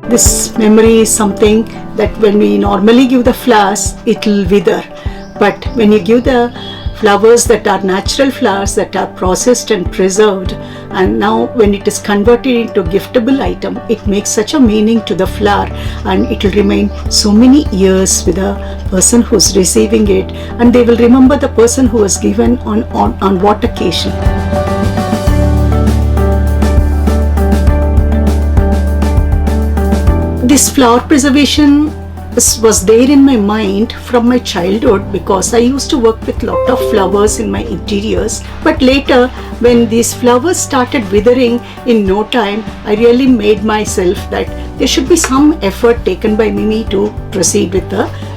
This memory is something that when we normally give the flowers, it will wither. But when you give the flowers that are natural flowers that are processed and preserved, and now when it is converted into giftable item, it makes such a meaning to the flower, and it will remain so many years with the person who's receiving it, and they will remember the person who was given on what occasion. This flower preservation was there in my mind from my childhood, because I used to work with lot of flowers in my interiors. But later, when these flowers started withering in no time, I really made myself that there should be some effort taken by me to proceed with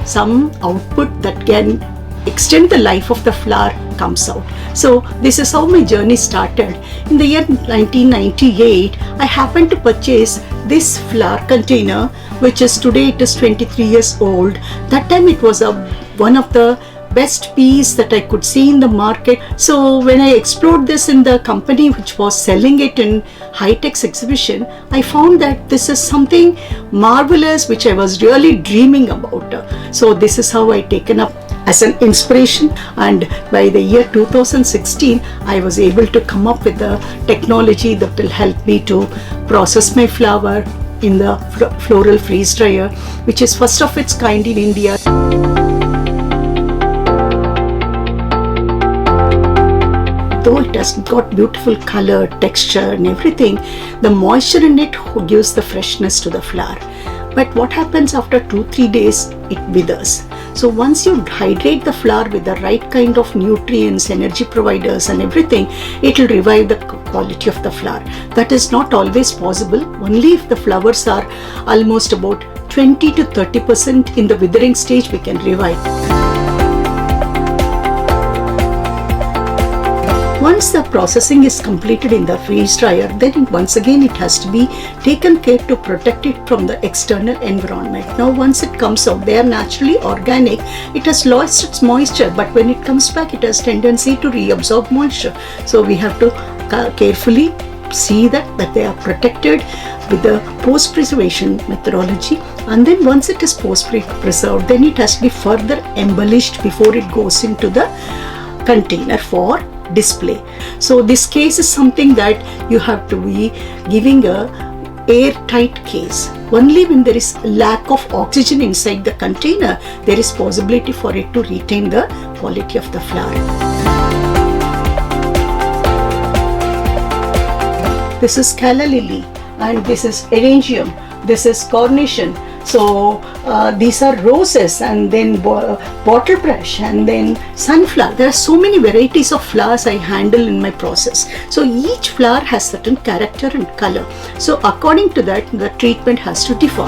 some output that can extend the life of the flower comes out. So this is how my journey started. In the year 1998, I happened to purchase this flower container, which is today it is 23 years old. That time it was one of the best piece that I could see in the market. So when I explored this in the company which was selling it in High-Tech's exhibition, I found that this is something marvelous which I was really dreaming about. So this is how I taken up as an inspiration, and by the year 2016 I was able to come up with a technology that will help me to process my flower in the floral freeze dryer, which is first of its kind in India. Though it has got beautiful color, texture and everything, the moisture in it gives the freshness to the flower. But what happens after 2-3 days, it withers. So once you hydrate the flower with the right kind of nutrients, energy providers and everything, it will revive the quality of the flower. That is not always possible. Only if the flowers are almost about 20 to 30% in the withering stage, we can revive. Once the processing is completed in the freeze dryer, then once again it has to be taken care to protect it from the external environment. Now once it comes out, they are naturally organic. It has lost its moisture, but when it comes back, it has tendency to reabsorb moisture. So we have to carefully see that they are protected with the post-preservation methodology, and then once it is post-preserved, then it has to be further embellished before it goes into the container for display. So this case is something that you have to be giving a airtight case. Only when there is lack of oxygen inside the container, there is possibility for it to retain the quality of the flower. This is calla lily, and this is eryngium, this is carnation. So these are roses, and then bottle brush, and then sunflower. There are so many varieties of flowers I handle in my process. So each flower has certain character and color. So according to that, the treatment has to differ.